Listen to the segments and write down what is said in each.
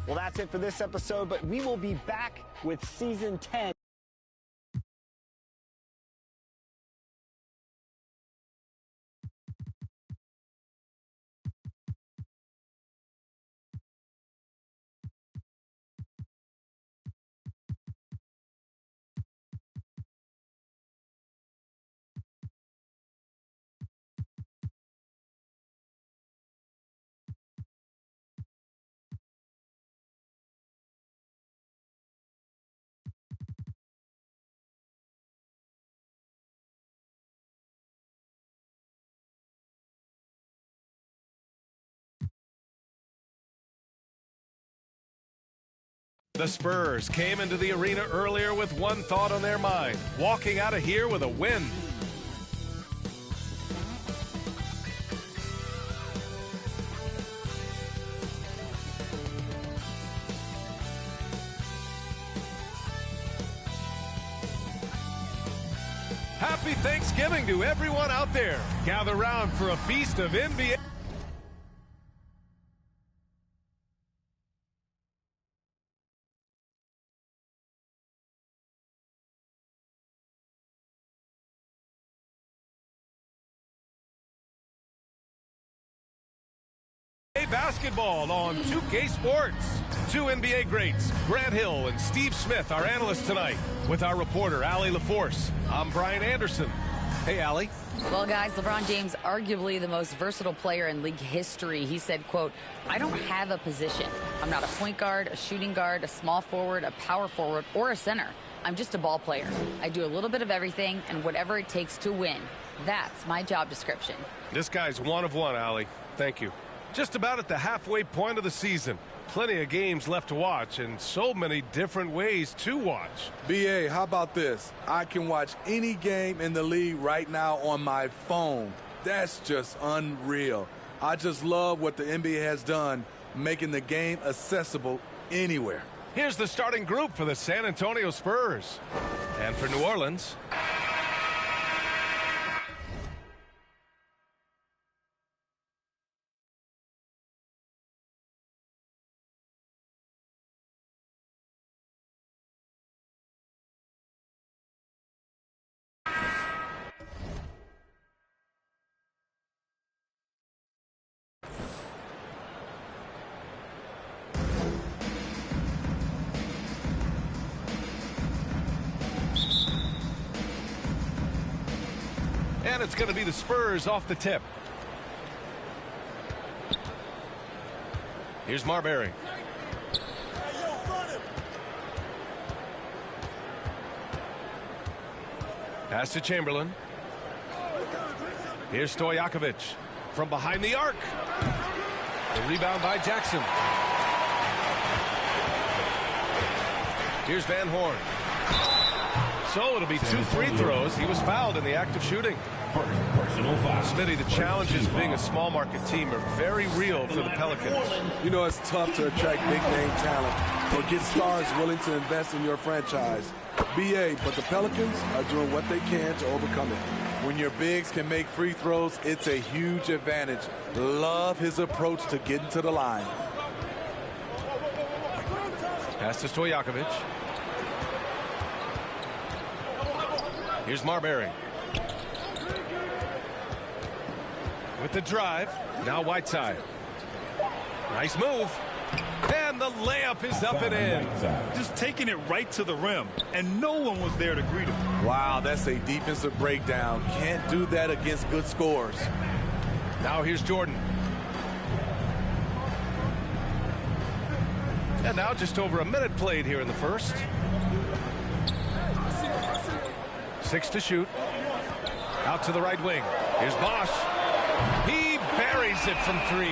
Well, that's it for this episode, but we will be back with Season 10. The Spurs came into the arena earlier with one thought on their mind, walking out of here with a win. Happy Thanksgiving to everyone out there. Gather round for a feast of NBA. Basketball on 2K Sports. Two NBA greats, Grant Hill and Steve Smith, our analysts tonight, with our reporter, Allie LaForce. I'm Brian Anderson. Hey, Allie. Well, guys, LeBron James, arguably the most versatile player in league history. He said, quote, "I don't have a position. I'm not a point guard, a shooting guard, a small forward, a power forward, or a center. I'm just a ball player. I do a little bit of everything and whatever it takes to win. That's my job description." This guy's one of one, Allie. Thank you. Just about at the halfway point of the season. Plenty of games left to watch and so many different ways to watch. BA, how about this? I can watch any game in the league right now on my phone. That's just unreal. I just love what the NBA has done, making the game accessible anywhere. Here's the starting group for the San Antonio Spurs. And for New Orleans, and it's going to be the Spurs off the tip. Here's Marbury. Pass to Chamberlain. Here's Stojakovic from behind the arc. The rebound by Jackson. Here's Van Horn. So it'll be 2 free throws. He was fouled in the act of shooting. Personal foul. Smitty, the challenges being a small market team are very real for the Pelicans. You know, it's tough to attract big-name talent or get stars willing to invest in your franchise. BA, but the Pelicans are doing what they can to overcome it. When your bigs can make free throws, it's a huge advantage. Love his approach to getting to the line. Pass to Stojakovic. Here's Marbury. With the drive, now Whiteside. Nice move. And the layup is up and in. Just taking it right to the rim, and no one was there to greet him. Wow, that's a defensive breakdown. Can't do that against good scores. Now here's Jordan. And now just over a minute played here in the first. 6 to shoot. Out to the right wing. Here's Bosh. He buries it from 3.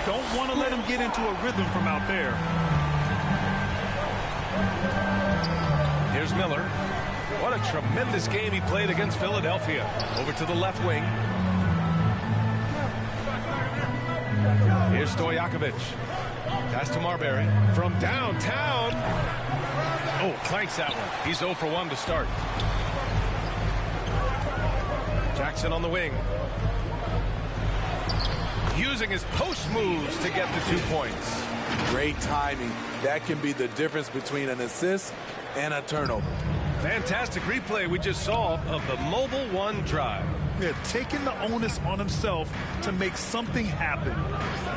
Don't want to let him get into a rhythm from out there. Here's Miller. What a tremendous game he played against Philadelphia. Over to the left wing. Here's Stojakovic. Pass to Marbury. From downtown. Oh, clanks that one. He's 0 for 1 to start. Jackson on the wing. Using his post moves to get the 2 points. Great timing. That can be the difference between an assist and a turnover. Fantastic replay we just saw of the Mobile One drive. Yeah, taking the onus on himself to make something happen.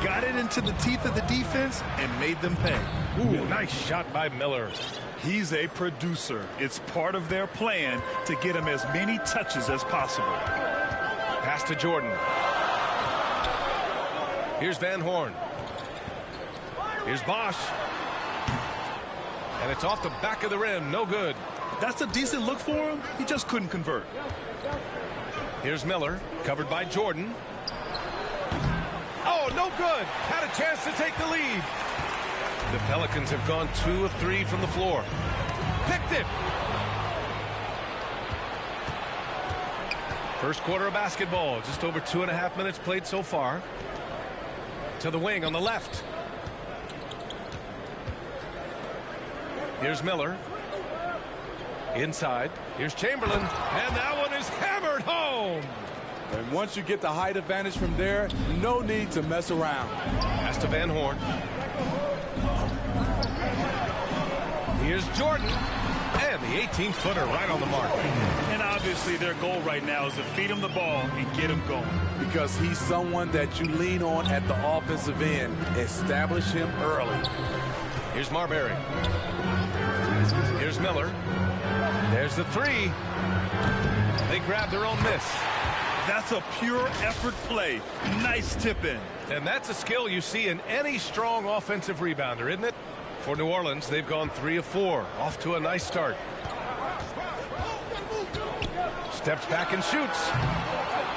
Got it into the teeth of the defense and made them pay. Ooh, nice shot by Miller. He's a producer. It's part of their plan to get him as many touches as possible. Pass to Jordan. Here's Van Horn. Here's Bosh. And it's off the back of the rim. No good. That's a decent look for him. He just couldn't convert. Here's Miller, covered by Jordan. Oh, no good. Had a chance to take the lead. The Pelicans have gone 2 of 3 from the floor. Picked it. First quarter of basketball. Just over 2.5 minutes played so far. To the wing on the left. Here's Miller. Inside. Here's Chamberlain. And that one is hammered home. And once you get the height advantage from there, no need to mess around. Pass to Van Horn. Here's Jordan. And the 18-footer right on the mark. And obviously their goal right now is to feed him the ball and get him going. Because he's someone that you lean on at the offensive end. Establish him early. Here's Marbury. Here's Miller. There's the three. They grab their own miss. That's a pure effort play. Nice tip in. And that's a skill you see in any strong offensive rebounder, isn't it? For New Orleans, they've gone 3 of 4. Off to a nice start. Steps back and shoots.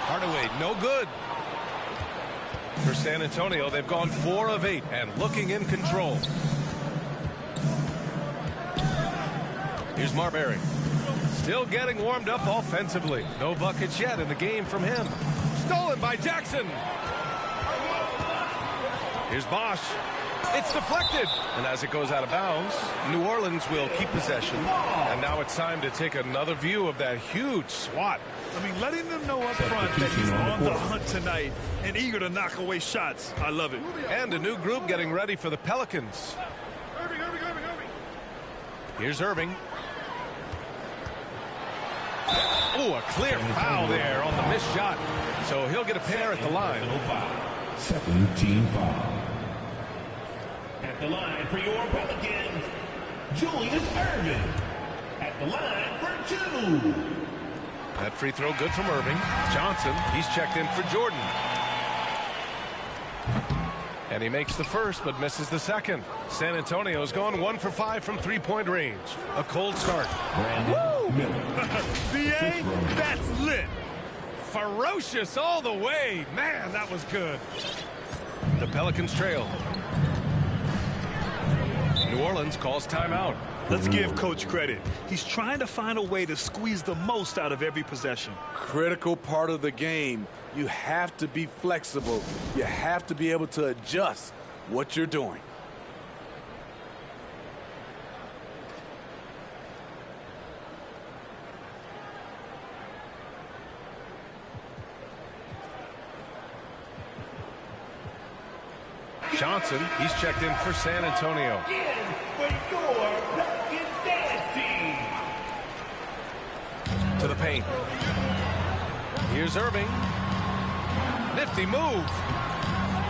Hardaway, no good. For San Antonio, they've gone 4 of 8 and looking in control. Here's Marbury. Still getting warmed up offensively. No buckets yet in the game from him. Stolen by Jackson. Here's Bosh. It's deflected. And as it goes out of bounds, New Orleans will keep possession. And now it's time to take another view of that huge swat. I mean, letting them know up front that he's on the hunt tonight and eager to knock away shots. I love it. And a new group getting ready for the Pelicans. Here's Irving. Oh, a clear foul there on the missed shot. So he'll get a pair at the line. Second team foul. At the line for your Pelicans, Julius Irving. At the line for 2. That free throw good from Irving. Johnson, he's checked in for Jordan. And he makes the first but misses the second. San Antonio's gone 1 for 5 from three-point range. A cold start. Woo! BA, that's lit. Ferocious all the way. Man, that was good. The Pelicans trail. New Orleans calls timeout. Let's give Coach credit. He's trying to find a way to squeeze the most out of every possession. Critical part of the game. You have to be flexible. You have to be able to adjust what you're doing. Johnson, he's checked in for San Antonio. For your Pelicans dance team. To the paint. Here's Irving. Nifty move.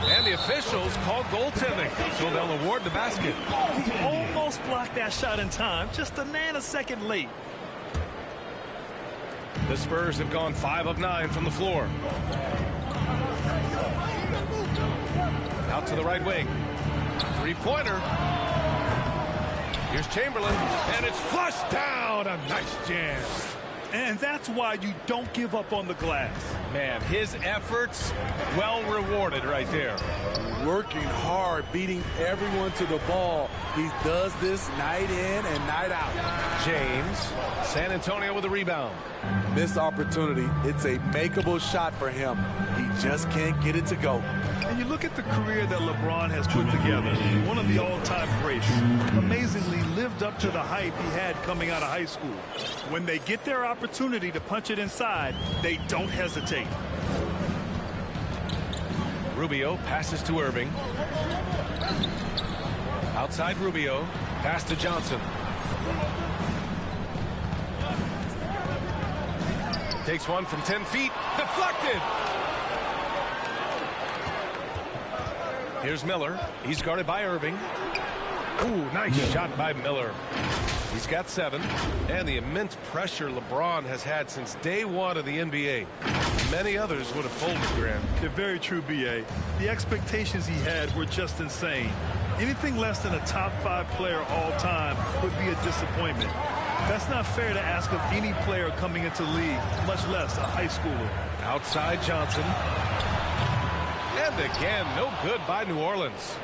And the officials call goaltending, so they'll award the basket. He almost blocked that shot in time, just a nanosecond late. The Spurs have gone 5 of 9 from the floor. Out to the right wing. Three-pointer. Here's Chamberlain, and it's flushed down. A nice jam. And that's why you don't give up on the glass. Man, his efforts well rewarded right there. Working hard, beating everyone to the ball. He does this night in and night out. James, San Antonio with a rebound. Missed opportunity. It's a makeable shot for him. He just can't get it to go. And you look at the career that LeBron has put together, one of the all-time greats. Amazingly lived up to the hype he had coming out of high school. When they get their opportunity to punch it inside, they don't hesitate. Rubio passes to Irving. Outside Rubio. Pass to Johnson. Takes one from 10 feet. Deflected. Here's Miller. He's guarded by Irving. Ooh, nice shot by Miller. He's got 7. And the immense pressure LeBron has had since day one of the NBA. Many others would have folded, Grant. They're very true, B.A. The expectations he had were just insane. Anything less than a top 5 player all time would be a disappointment. That's not fair to ask of any player coming into the league, much less a high schooler. Outside Johnson. And again, no good by New Orleans.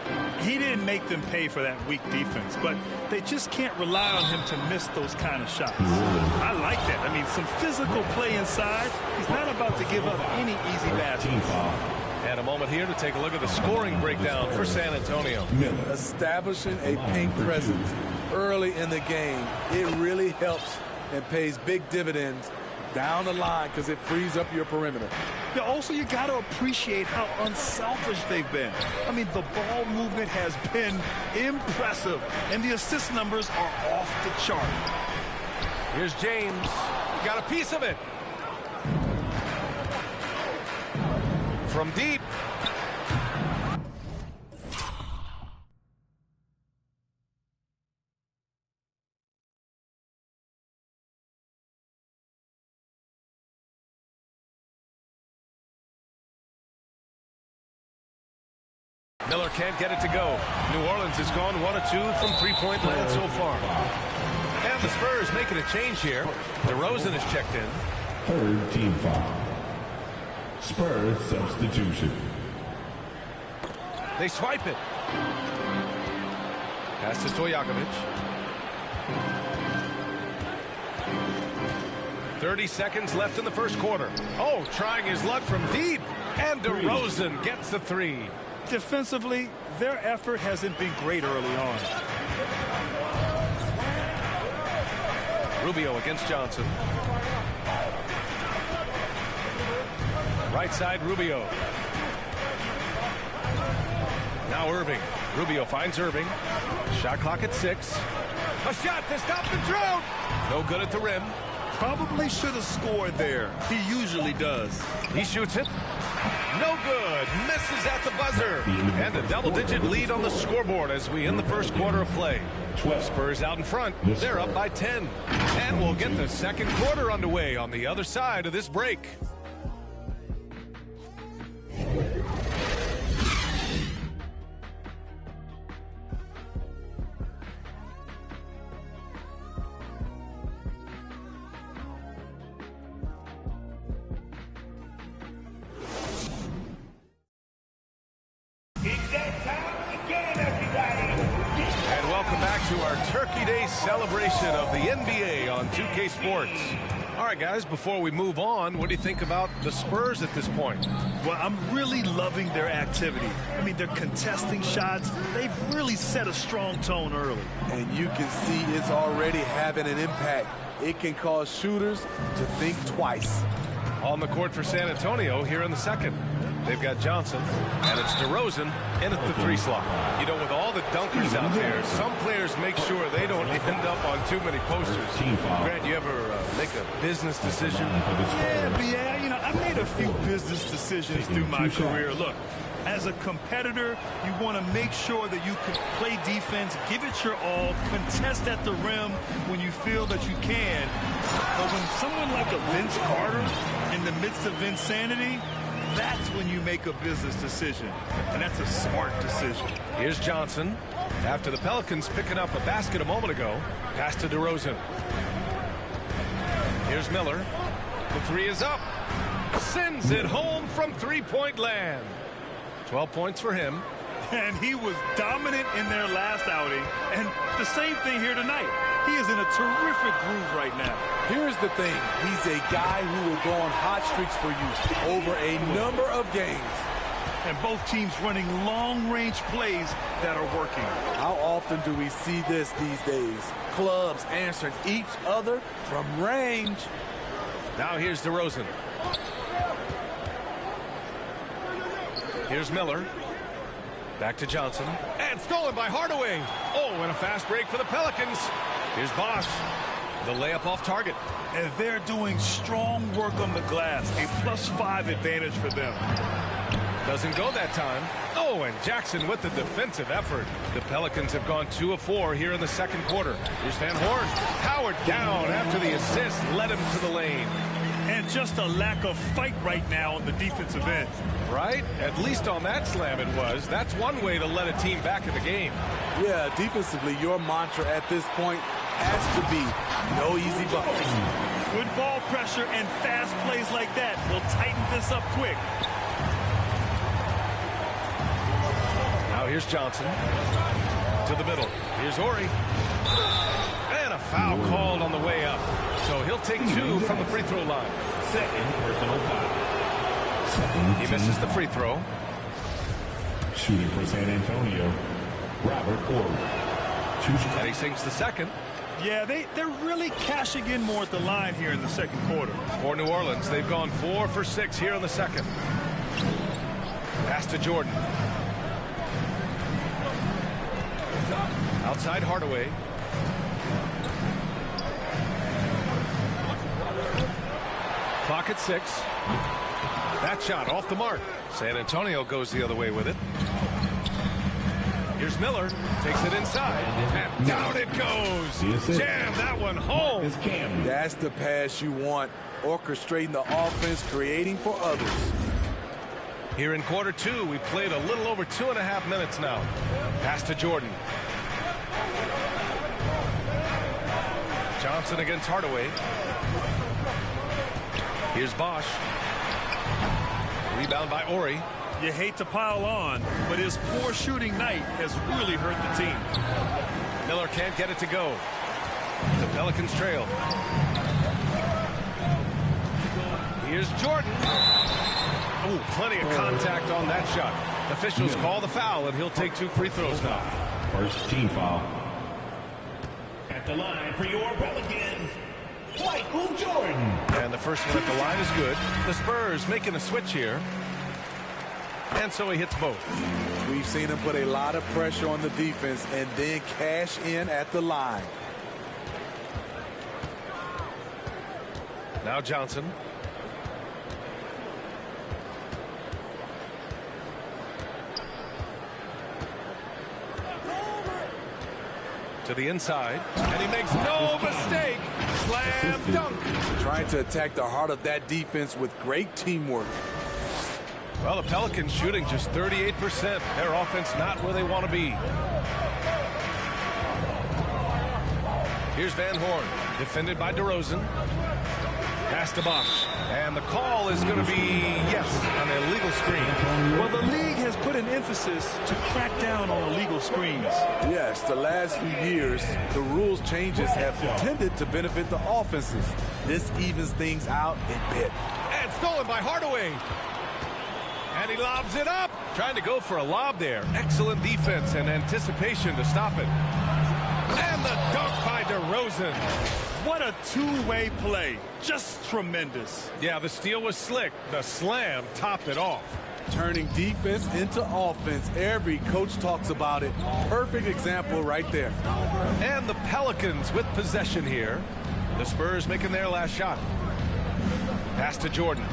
He didn't make them pay for that weak defense, but they just can't rely on him to miss those kind of shots. I like that. I mean, some physical play inside. He's not about to give up any easy baskets. And a moment here to take a look at the scoring breakdown for San Antonio. Establishing a paint presence early in the game, it really helps and pays big dividends down the line because it frees up your perimeter. Yeah, also, you got to appreciate how unselfish they've been. I mean, the ball movement has been impressive, and the assist numbers are off the chart. Here's James. Got a piece of it. From deep. Miller can't get it to go. New Orleans has gone 1 of 2 from three-point land so far. And the Spurs making a change here. DeRozan is checked in. Third team foul. Spurs substitution. They swipe it. Pass to Stojakovic. 30 seconds left in the first quarter. Oh, trying his luck from deep. And DeRozan gets the 3. Defensively, their effort hasn't been great early on. Rubio against Johnson. Right side, Rubio. Now Irving. Rubio finds Irving. Shot clock at 6. A shot to stop the drought. No good at the rim. Probably should have scored there. He usually does. He shoots it. No good. Misses at the buzzer. And a double-digit lead on the scoreboard as we end the first quarter of play. Spurs out in front. They're up by 10. And we'll get the second quarter underway on the other side of this break. Turkey Day celebration of the NBA on 2K Sports. All right, guys, before we move on, what do you think about the Spurs at this point? Well, I'm really loving their activity. I mean, they're contesting shots. They've really set a strong tone early. And you can see it's already having an impact. It can cause shooters to think twice. On the court for San Antonio here in the second. They've got Johnson, and it's DeRozan in at the 3 slot. You know, with all the dunkers out there, some players make sure they don't end up on too many posters. Grant, you ever make a business decision? Yeah, you know, I've made a few business decisions through my career. Look, as a competitor, you want to make sure that you can play defense, give it your all, contest at the rim when you feel that you can. But when someone like a Vince Carter in the midst of insanity, that's when you make a business decision, and that's a smart decision. Here's Johnson. After the Pelicans picking up a basket a moment ago, pass to DeRozan. Here's Miller. The 3 is up. Sends it home from three-point land. 12 points for him. And he was dominant in their last outing, and the same thing here tonight. He is in a terrific groove right now. Here's the thing. He's a guy who will go on hot streaks for you over a number of games. And both teams running long-range plays that are working. How often do we see this these days? Clubs answering each other from range. Now here's DeRozan. Here's Miller. Back to Johnson. And stolen by Hardaway. Oh, and a fast break for the Pelicans. Here's Bosh. The layup off target. And they're doing strong work on the glass. A +5 advantage for them. Doesn't go that time. Oh, and Jackson with the defensive effort. The Pelicans have gone 2 of 4 here in the second quarter. Here's Van Horn. Howard down after the assist. Led him to the lane. And just a lack of fight right now on the defensive end. Right? At least on that slam it was. That's one way to let a team back in the game. Yeah, defensively, your mantra at this point has to be no easy buckets. Good ball pressure and fast plays like that will tighten this up quick. Now here's Johnson. To the middle. Here's Horry. And a foul called on the way up. So he'll take 2 from the free throw line. Second personal foul. He misses the free throw. Shooting for San Antonio, Robert Horry. And he sinks the second. Yeah, they're really cashing in more at the line here in the second quarter. For New Orleans, they've gone 4 for 6 here in the second. Pass to Jordan. Outside Hardaway. Clock at 6. That shot off the mark. San Antonio goes the other way with it. Here's Miller. Takes it inside. And down it goes. Jam that one home. That's the pass you want. Orchestrating the offense, creating for others. Here in quarter 2, we played a little over 2.5 minutes now. Pass to Jordan. Johnson against Hardaway. Here's Bosh. Rebound by Horry. You hate to pile on, but his poor shooting night has really hurt the team. Miller can't get it to go. The Pelicans trail. Here's Jordan. Oh, plenty of contact on that shot. Officials call the foul, and he'll take 2 free throws now. First team foul. At the line for your Pelicans, Michael Jordan. And the first one at the line is good. The Spurs making a switch here. And so he hits both. We've seen him put a lot of pressure on the defense and then cash in at the line. Now Johnson. To the inside. And he makes no mistake. Slam dunk. Trying to attack the heart of that defense with great teamwork. Well, the Pelicans shooting just 38%. Their offense not where they want to be. Here's Van Horn, defended by DeRozan. Pass to Bosh. And the call is going to be, yes, an illegal screen. Well, the league has put an emphasis to crack down on illegal screens. Yes, the last few years, the rules changes have tended to benefit the offenses. This evens things out a bit. And stolen by Hardaway. And he lobs it up. Trying to go for a lob there. Excellent defense and anticipation to stop it. And the dunk by DeRozan. What a two-way play. Just tremendous. Yeah, the steal was slick. The slam topped it off. Turning defense into offense. Every coach talks about it. Perfect example right there. And the Pelicans with possession here. The Spurs making their last shot. Pass to Jordan.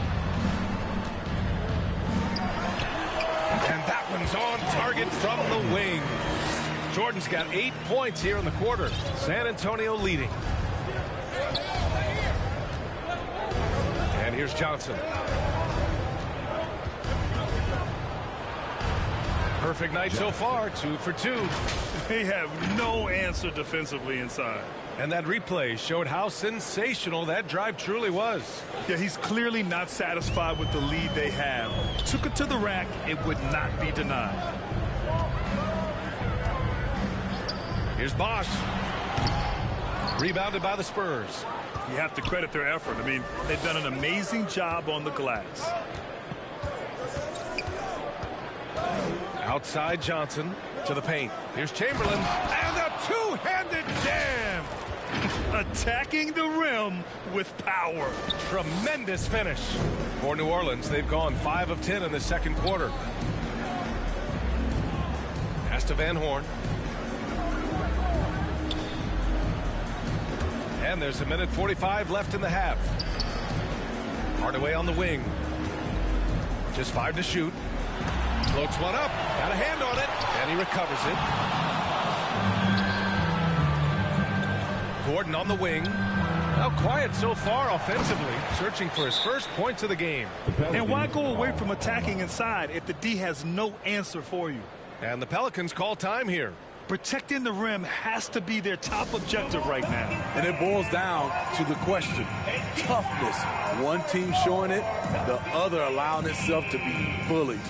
And that one's on target from the wing. Jordan's got 8 points here in the quarter. San Antonio leading. And here's Johnson. Perfect night so far, 2 for 2. They have no answer defensively inside. And that replay showed how sensational that drive truly was. Yeah, he's clearly not satisfied with the lead they have. Took it to the rack, it would not be denied. Here's Bosh. Rebounded by the Spurs. You have to credit their effort. I mean, they've done an amazing job on the glass. Outside Johnson to the paint. Here's Chamberlain. And a two-handed jam. Attacking the rim with power. Tremendous finish. For New Orleans, they've gone 5 of 10 in the second quarter. Pass to Van Horn. And there's 1:45 left in the half. Hardaway on the wing. Just 5 to shoot. Floats one up. Got a hand on it. And he recovers it. Gordon on the wing. Now quiet so far offensively. Searching for his first points of the game. And why go away from attacking inside if the D has no answer for you? And the Pelicans call time here. Protecting the rim has to be their top objective right now. And it boils down to the question. Toughness. One team showing it, the other allowing itself to be bullied.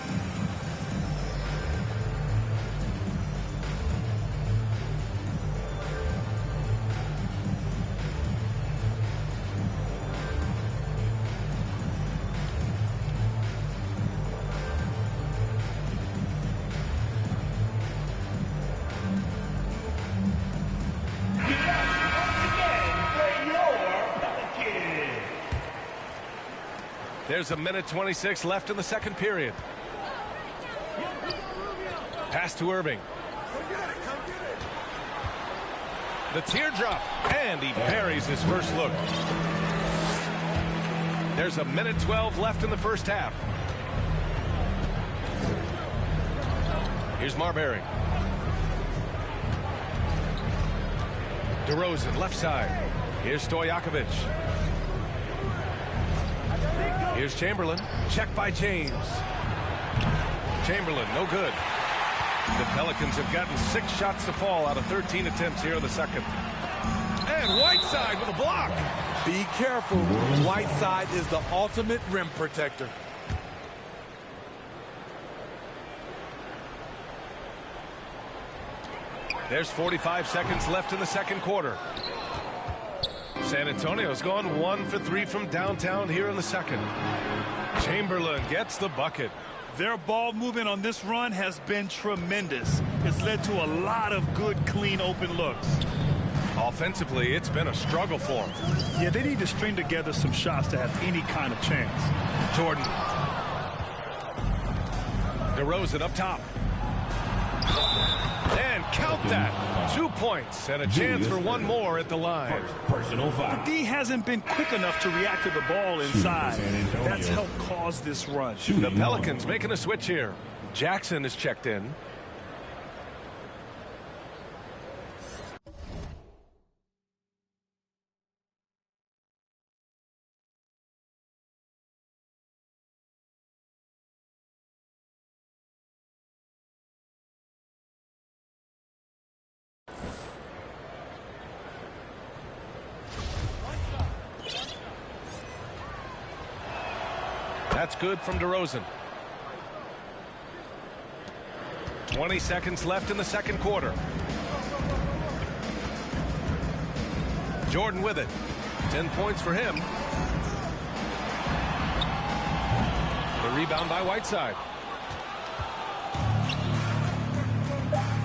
There's 1:26 left in the second period. Pass to Irving. The teardrop, and he buries his first look. There's 1:12 left in the first half. Here's Marbury. DeRozan, left side. Here's Stojakovic. Here's Chamberlain. Check by James. Chamberlain, no good. The Pelicans have gotten 6 shots to fall out of 13 attempts here in the second. And Whiteside with a block. Be careful. Whiteside is the ultimate rim protector. There's 45 seconds left in the second quarter. San Antonio's gone 1 for 3 from downtown here in the second. Chamberlain gets the bucket. Their ball movement on this run has been tremendous. It's led to a lot of good, clean, open looks. Offensively, it's been a struggle for them. Yeah, they need to string together some shots to have any kind of chance. Jordan. DeRozan up top. And count that. 2 points and a chance for one more at the line. Personal foul. The D hasn't been quick enough to react to the ball inside. That's helped cause this run. The Pelicans making a switch here. Jackson is checked in. That's good from DeRozan. 20 seconds left in the second quarter. Jordan with it. 10 points for him. The rebound by Whiteside.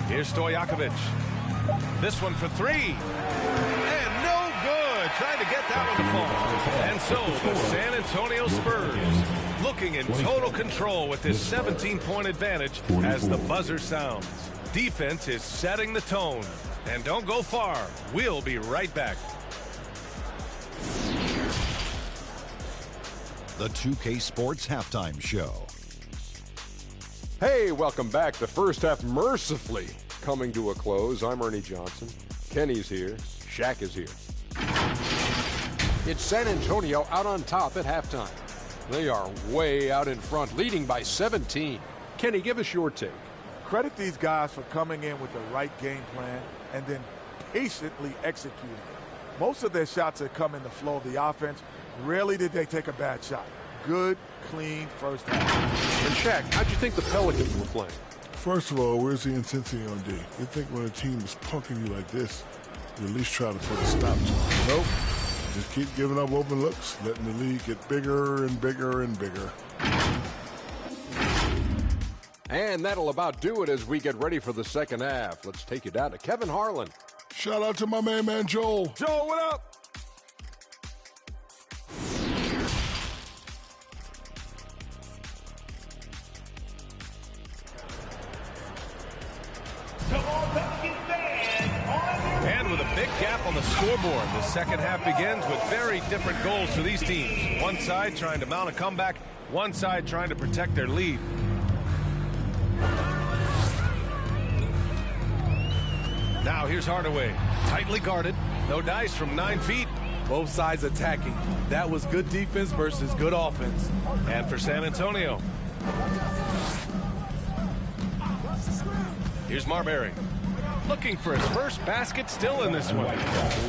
Here's Stojakovic. This one for 3. And no good. Trying to get that one to fall. And so the San Antonio Spurs looking in total control with this 17-point advantage as the buzzer sounds. Defense is setting the tone. And don't go far. We'll be right back. The 2K Sports Halftime Show. Hey, welcome back. The first half mercifully coming to a close. I'm Ernie Johnson. Kenny's here. Shaq is here. It's San Antonio out on top at halftime. They are way out in front, leading by 17. Kenny, give us your take. Credit these guys for coming in with the right game plan and then patiently executing it. Most of their shots that come in the flow of the offense, rarely did they take a bad shot. Good, clean first half. And Shaq, how'd you think the Pelicans were playing? First of all, where's the intensity on D? You think when a team is punking you like this, you at least try to put a stop to it. Nope. Just keep giving up open looks, letting the lead get bigger and bigger and bigger. And that'll about do it as we get ready for the second half. Let's take you down to Kevin Harlan. Shout out to my man Joel. Joel, what up? big gap on the scoreboard. The second half begins with very different goals for these teams. One side trying to mount a comeback, one side trying to protect their lead. Now here's Hardaway, tightly guarded, no dice from 9 feet. Both sides attacking. That was good defense versus good offense. And for San Antonio, here's Marbury, looking for his first basket, still in this one.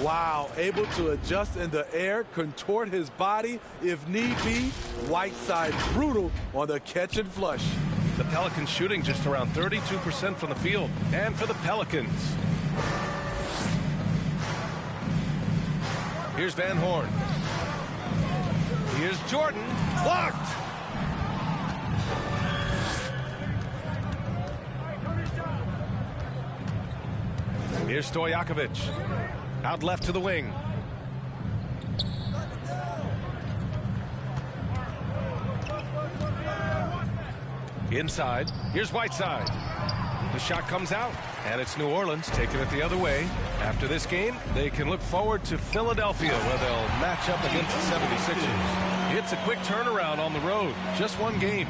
Wow, able to adjust in the air, contort his body if need be. Whiteside brutal on the catch and flush. The Pelicans shooting just around 32% from the field. And for the Pelicans, here's Van Horn. Here's Jordan, blocked. Here's Stojakovic, out left to the wing. Inside, here's Whiteside. The shot comes out, and it's New Orleans taking it the other way. After this game, they can look forward to Philadelphia, where they'll match up against the 76ers. It's a quick turnaround on the road, just one game.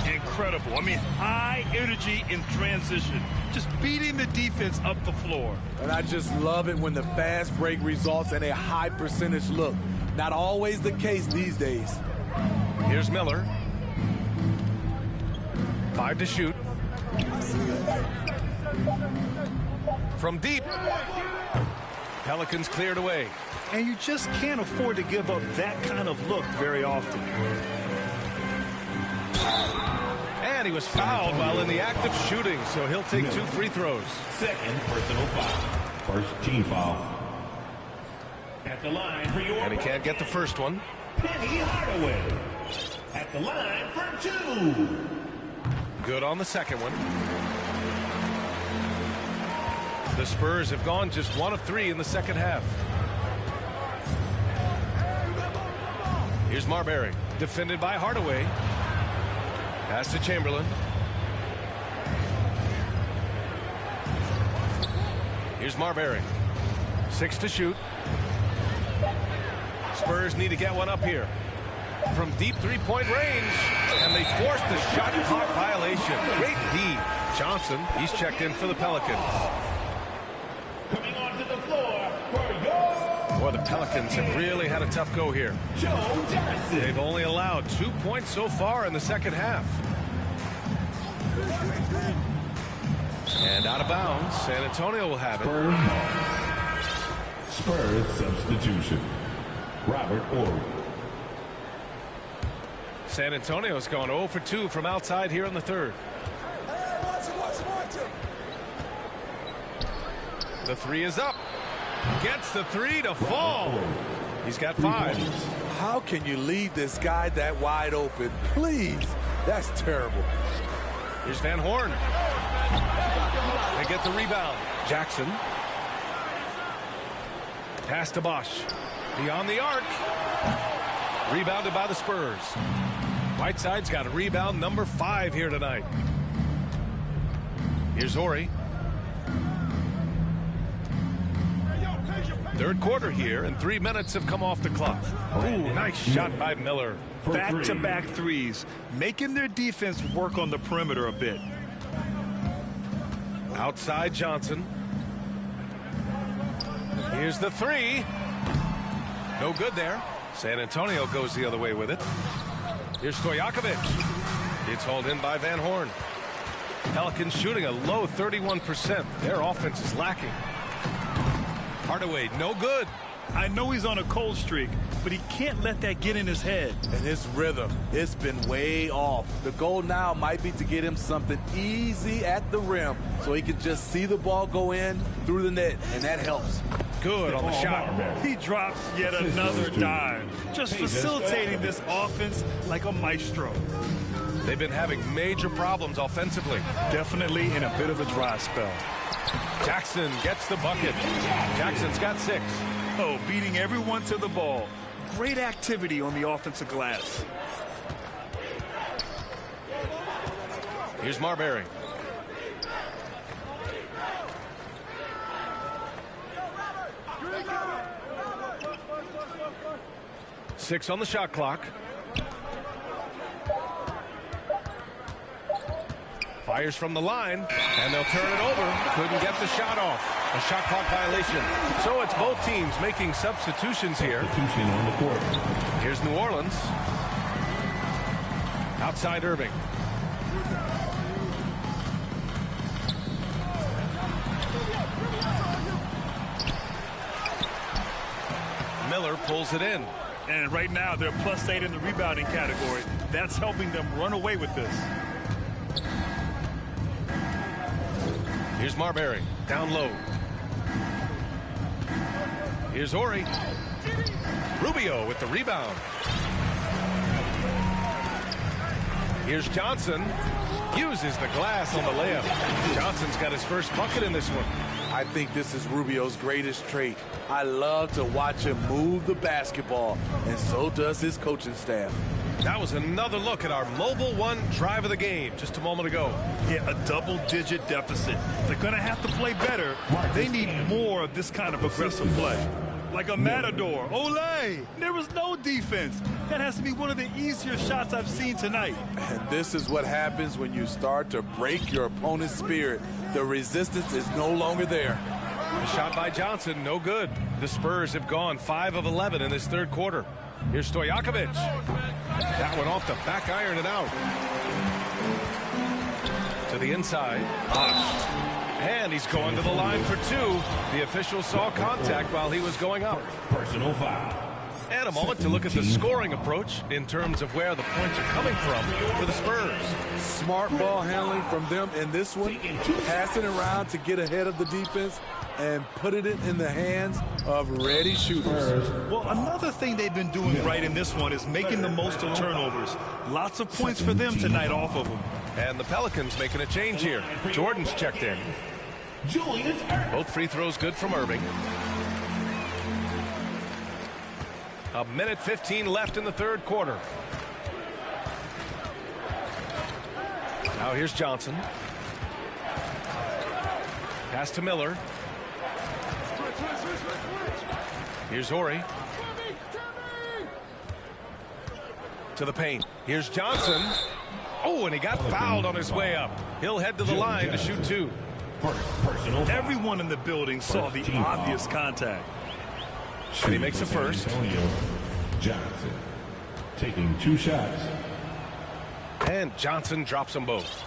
Incredible. I mean, high energy in transition, just beating the defense up the floor. And I just love it when the fast break results in a high percentage look. Not always the case these days. Here's Miller. 5 to shoot. From deep. Pelicans cleared away. And you just can't afford to give up that kind of look very often. And he was fouled while in the act of shooting, so he'll take 2 free throws. Second personal foul. First team foul. At the line for your... And he can't get the first one. Penny Hardaway. At the line for 2. Good on the second one. The Spurs have gone just 1 of 3 in the second half. Here's Marbury, defended by Hardaway. Pass to Chamberlain. Here's Marbury. 6 to shoot. Spurs need to get one up here. From deep three-point range, and they forced the shot clock violation. Great D. Johnson, he's checked in for the Pelicans. Coming onto the floor for your... Boy, the Pelicans have really had a tough go here. Joe Johnson. They've only allowed 2 points so far in the second half. And out of bounds, San Antonio will have it. Spurs substitution. Robert Ory. San Antonio's gone 0 for 2 from outside here in the third. The 3 is up. Gets the 3 to fall. He's got 5. How can you leave this guy that wide open? Please. That's terrible. Here's Van Horn. They get the rebound. Jackson. Pass to Bosh. Beyond the arc. Rebounded by the Spurs. Whiteside's got a rebound number 5 here tonight. Here's Ori. Third quarter here, and 3 minutes have come off the clock. Ooh, nice shot by Miller. Back-to-back threes, making their defense work on the perimeter a bit. Outside Johnson. Here's the 3. No good there. San Antonio goes the other way with it. Here's Stojakovic. It's hauled in by Van Horn. Pelicans shooting a low 31%. Their offense is lacking. Hardaway, no good. I know he's on a cold streak, but he can't let that get in his head. And his rhythm, it's been way off. The goal now might be to get him something easy at the rim so he can just see the ball go in through the net, and that helps. Good on the shot. He drops yet another dive, just facilitating this offense like a maestro. They've been having major problems offensively. Definitely in a bit of a dry spell. Jackson gets the bucket. Jackson's got 6. Oh, beating everyone to the ball. Great activity on the offensive glass. Here's Marbury. 6 on the shot clock. Fires from the line, and they'll turn it over. Couldn't get the shot off. A shot clock violation. So it's both teams making substitutions here. Substitution on the court. Here's New Orleans. Outside Irving. Miller pulls it in. And right now they're +8 in the rebounding category. That's helping them run away with this. Here's Marbury down low. Here's Ori. Rubio with the rebound. Here's Johnson. Uses the glass on the layup. Johnson's got his first bucket in this one. I think this is Rubio's greatest trait. I love to watch him move the basketball, and so does his coaching staff. That was another look at our Mobile One drive of the game just a moment ago. Yeah, a double-digit deficit. They're going to have to play better. They need more of this kind of aggressive play. Like a matador. Olay! There was no defense. That has to be one of the easier shots I've seen tonight. And this is what happens when you start to break your opponent's spirit. The resistance is no longer there. The shot by Johnson, no good. The Spurs have gone 5 of 11 in this third quarter. Here's Stojakovic. That one off the back iron and out. To the inside. Bosh. And he's going to the line for 2. The official saw contact while he was going up. Personal foul. And a moment to look at the scoring approach in terms of where the points are coming from for the Spurs. Smart ball handling from them in this one. Passing around to get ahead of the defense and putting it in the hands of ready shooters. Well, another thing they've been doing right in this one is making the most of turnovers. Lots of points for them tonight off of them. And the Pelicans making a change here. Jordan's checked in. Both free throws good from Irving. A minute 15 left in the third quarter. Now here's Johnson. Pass to Miller. Here's Ori. To the paint. Here's Johnson. Oh, and he got fouled on his way up. He'll head to the line to shoot 2. Everyone in the building saw the obvious contact. And he makes the first. Johnson taking 2 shots. And Johnson drops them both.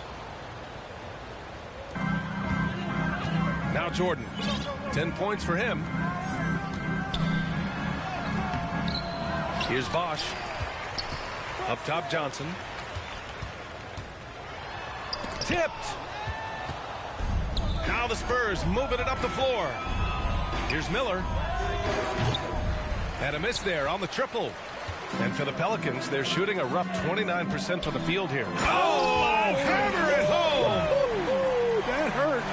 Now Jordan. 10 points for him. Here's Bosh. Up top, Johnson. Tipped. Now the Spurs moving it up the floor. Here's Miller. And a miss there on the triple. And for the Pelicans, they're shooting a rough 29% from the field here. Oh, hammer it home. Ooh, that hurt.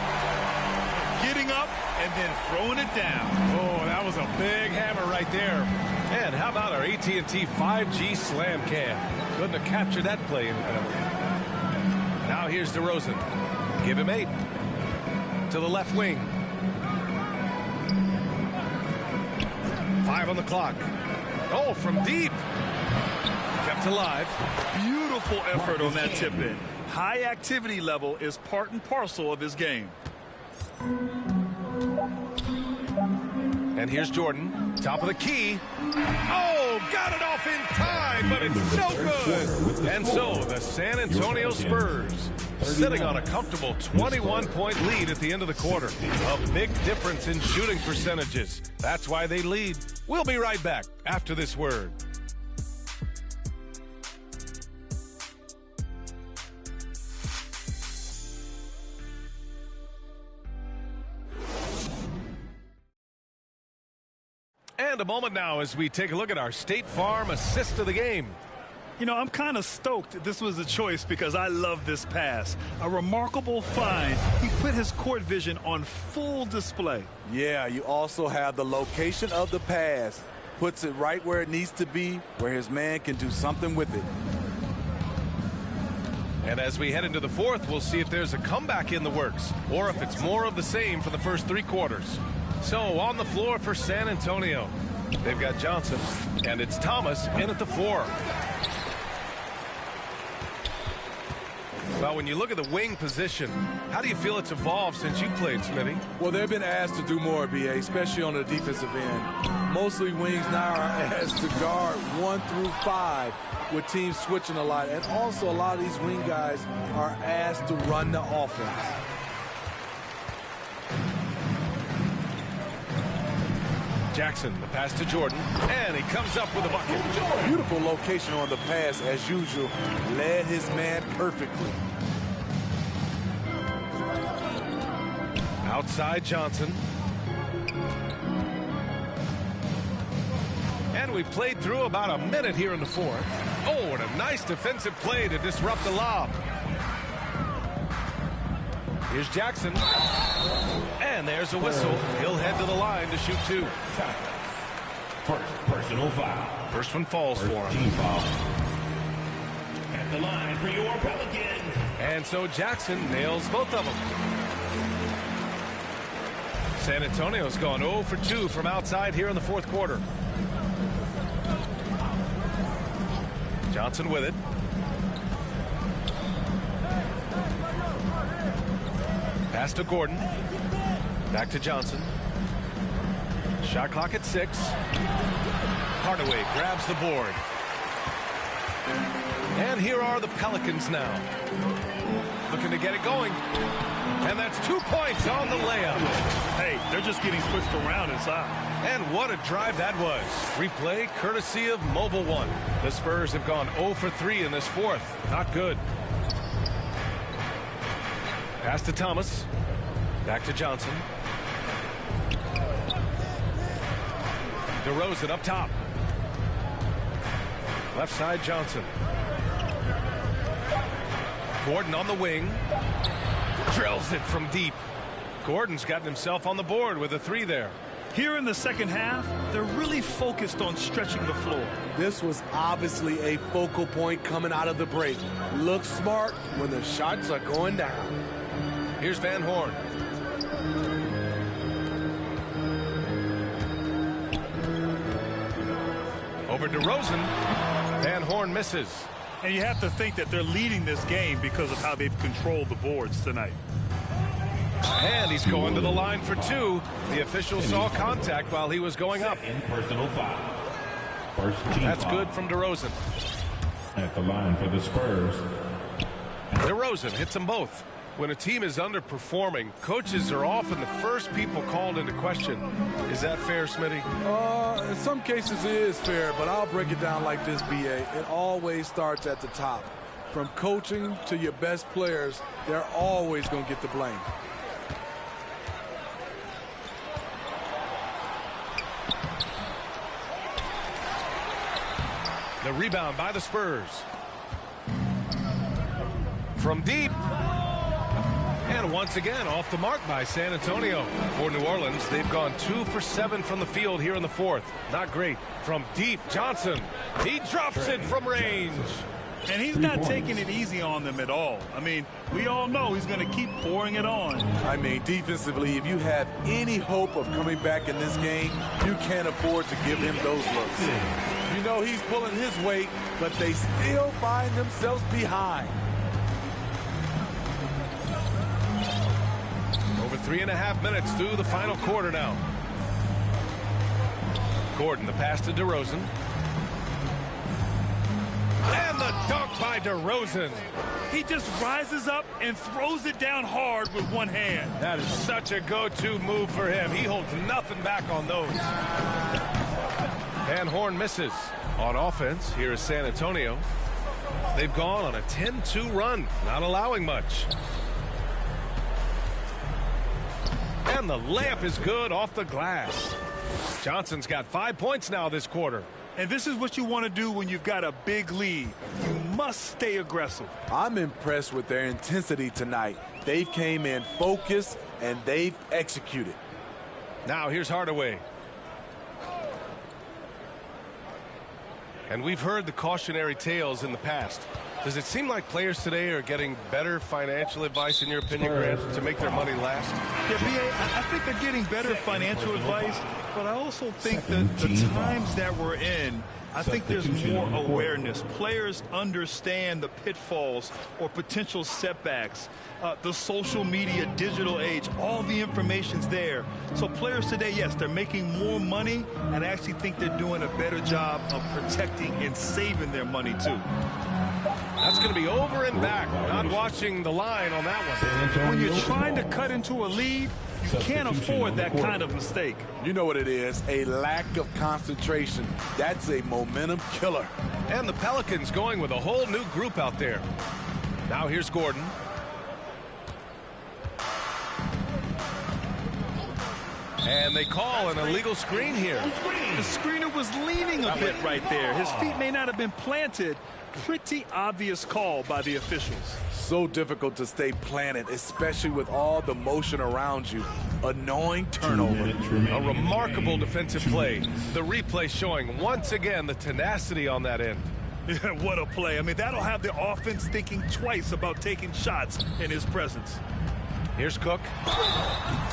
Getting up and then throwing it down. Oh, that was a big hammer right there. And how about our AT&T 5G slam cam? Couldn't have captured that play. Now here's DeRozan. Give him 8. To the left wing. 5 on the clock. Oh, from deep. Kept alive. Beautiful effort on that tip-in. High activity level is part and parcel of his game. And here's Jordan. Top of the key. Oh, got it off in time, but it's no good. And so the San Antonio Spurs sitting on a comfortable 21-point lead at the end of the quarter. A big difference in shooting percentages. That's why they lead. We'll be right back after this word. And a moment now as we take a look at our State Farm assist of the game. You know, I'm kind of stoked this was a choice because I love this pass. A remarkable find. He put his court vision on full display. Yeah, you also have the location of the pass. Puts it right where it needs to be, where his man can do something with it. And as we head into the fourth, we'll see if there's a comeback in the works or if it's more of the same for the first 3 quarters. So on the floor for San Antonio, They've got Johnson, and it's Thomas in at the 4. Well, when you look at the wing position, how do you feel it's evolved since you played, Smitty? Well, they've been asked to do more, B.A., especially on the defensive end. Mostly wings now are asked to guard 1 through 5 with teams switching a lot. And also a lot of these wing guys are asked to run the offense. Jackson, the pass to Jordan, and he comes up with a bucket. Beautiful location on the pass, as usual. Led his man perfectly. Outside Johnson. And we played through about a minute here in the 4th. Oh, and a nice defensive play to disrupt the lob. Here's Jackson. And there's a whistle. He'll head to the line to shoot 2. First personal foul. First one falls for him. Team foul. At the line for your Pelicans. And so Jackson nails both of them. San Antonio's gone 0 for 2 from outside here in the 4th quarter. Johnson with it. Pass to Gordon. Back to Johnson. Shot clock at 6. Hardaway grabs the board. And here are the Pelicans now. Looking to get it going. And that's 2 points on the layup. Hey, they're just getting pushed around inside. And what a drive that was. Replay courtesy of Mobile One. The Spurs have gone 0 for 3 in this 4th. Not good. Pass to Thomas. Back to Johnson. DeRozan up top. Left side Johnson. Gordon on the wing. Drills it from deep. Gordon's gotten himself on the board with a 3 there. Here in the second half, they're really focused on stretching the floor. This was obviously a focal point coming out of the break. Look smart when the shots are going down. Here's Van Horn. Over DeRozan. Van Horn misses. And you have to think that they're leading this game because of how they've controlled the boards tonight. And he's going to the line for 2. The official saw contact while he was going up. In personal foul. First team That's foul. good from DeRozan. At the line for the Spurs. DeRozan hits them both. When a team is underperforming, coaches are often the first people called into question. Is that fair, Smitty? In some cases it is fair, but I'll break it down like this, B.A. It always starts at the top. From coaching to your best players, they're always going to get the blame. The rebound by the Spurs. From deep. And once again, off the mark by San Antonio. For New Orleans, they've gone 2 for 7 from the field here in the 4th. Not great. From deep, Johnson. He drops it from range. And he's not taking it easy on them at all. I mean, we all know he's going to keep pouring it on. I mean, defensively, if you have any hope of coming back in this game, you can't afford to give him those looks. You know he's pulling his weight, but they still find themselves behind. Over 3.5 minutes through the final quarter now. Gordon, the pass to DeRozan. And the dunk by DeRozan. He just rises up and throws it down hard with one hand. That is such a go-to move for him. He holds nothing back on those. Van Horn misses. On offense, here is San Antonio. They've gone on a 10-2 run, not allowing much. And the layup is good off the glass. Johnson's got 5 points now this quarter. And this is what you want to do when you've got a big lead. You must stay aggressive. I'm impressed with their intensity tonight. They've came in focused and they've executed. Now here's Hardaway. And we've heard the cautionary tales in the past. Does it seem like players today are getting better financial advice, in your opinion, Grant, to make their money last? Yeah, B.A., I think they're getting better financial advice, but I also think that the times that we're in, I think there's more awareness. Players understand the pitfalls or potential setbacks. The social media, digital age, all the information's there. So players today, yes, they're making more money, and I actually think they're doing a better job of protecting and saving their money, too. That's going to be over and back. Not watching the line on that one. When you're trying to cut into a lead, you can't afford that kind of mistake. You know what it is, a lack of concentration. That's a momentum killer. And the Pelicans going with a whole new group out there. Now here's Gordon. And they call an illegal screen here. The screener was leaning a bit right there. His feet may not have been planted. Pretty obvious call by the officials. So difficult to stay planted, especially with all the motion around you. Annoying turnover. A remarkable defensive play. The replay showing once again the tenacity on that end. Yeah, what a play. I mean, that'll have the offense thinking twice about taking shots in his presence. Here's Cook.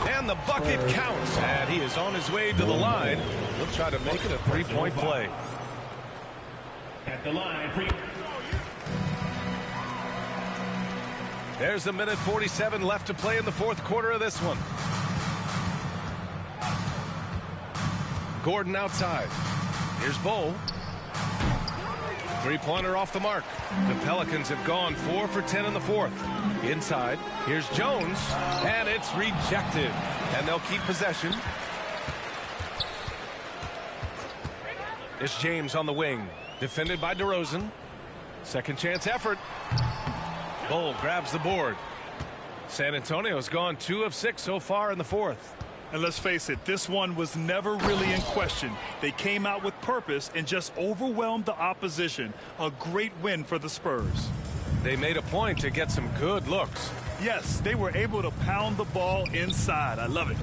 And the bucket counts. And he is on his way to the line. He'll try to make it a three-point play. At the line for There's a minute 47 left to play in the fourth quarter of this one. Gordon outside. Here's Bowl. Three-pointer off the mark. The Pelicans have gone 4 for 10 in the fourth. Inside, here's Jones, and it's rejected. And they'll keep possession. It's James on the wing, defended by DeRozan. Second chance effort. Bowl grabs the board. San Antonio's gone 2 of 6 so far in the fourth. And let's face it, this one was never really in question. They came out with purpose and just overwhelmed the opposition. A great win for the Spurs. They made a point to get some good looks. Yes, they were able to pound the ball inside. I love it.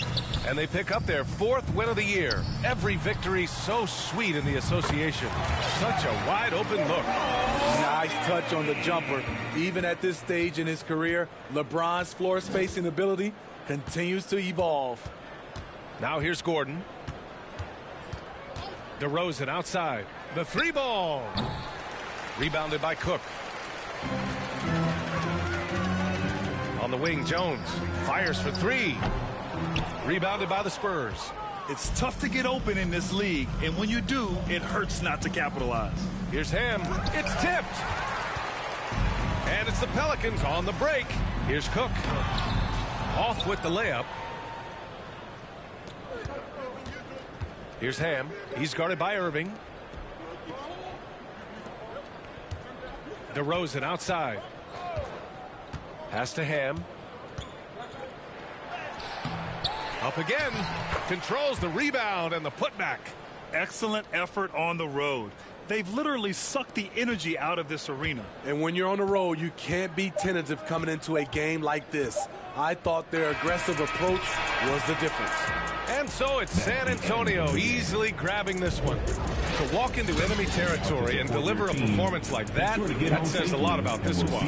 And they pick up their 4th win of the year. Every victory so sweet in the association. Such a wide open look. Nice touch on the jumper. Even at this stage in his career, LeBron's floor spacing ability continues to evolve. Now here's Gordon. DeRozan outside. The 3-ball. Rebounded by Cook. On the wing, Jones fires for 3. Rebounded by the Spurs. It's tough to get open in this league, and when you do, it hurts not to capitalize. Here's Ham. It's tipped. And it's the Pelicans on the break. Here's Cook. Off with the layup. Here's Ham. He's guarded by Irving. DeRozan outside. Pass to Ham. Up again. Controls the rebound and the putback. Excellent effort on the road. They've literally sucked the energy out of this arena. And when you're on the road, you can't be tentative coming into a game like this. I thought their aggressive approach was the difference. And so it's San Antonio easily grabbing this one. To walk into enemy territory and deliver a performance like that, that says a lot about this squad.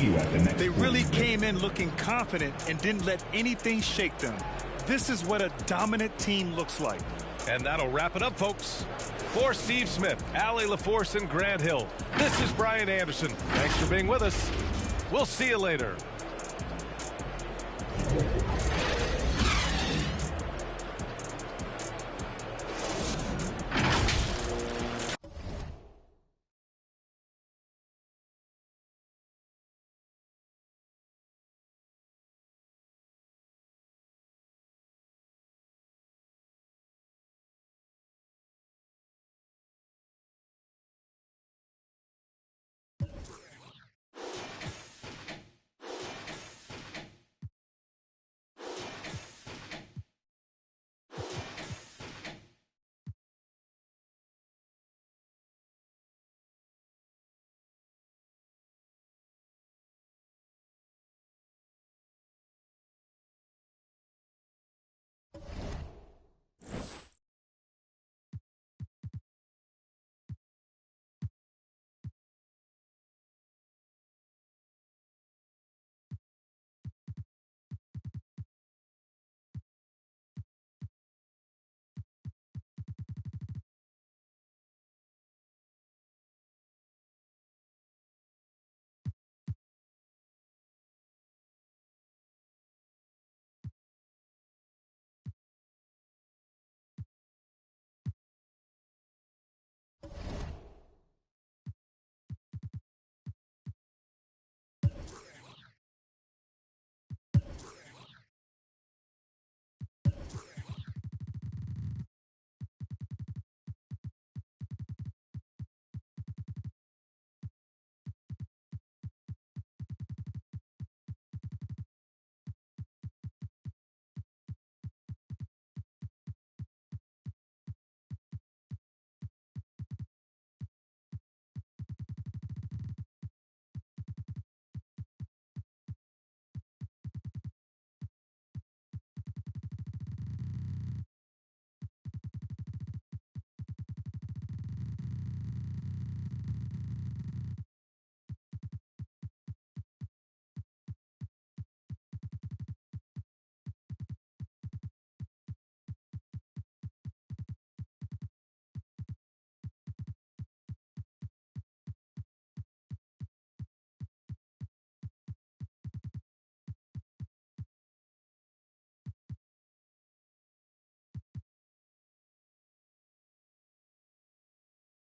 They really came in looking confident and didn't let anything shake them. This is what a dominant team looks like. And that'll wrap it up, folks. For Steve Smith, Allie LaForce, and Grant Hill, this is Brian Anderson. Thanks for being with us. We'll see you later.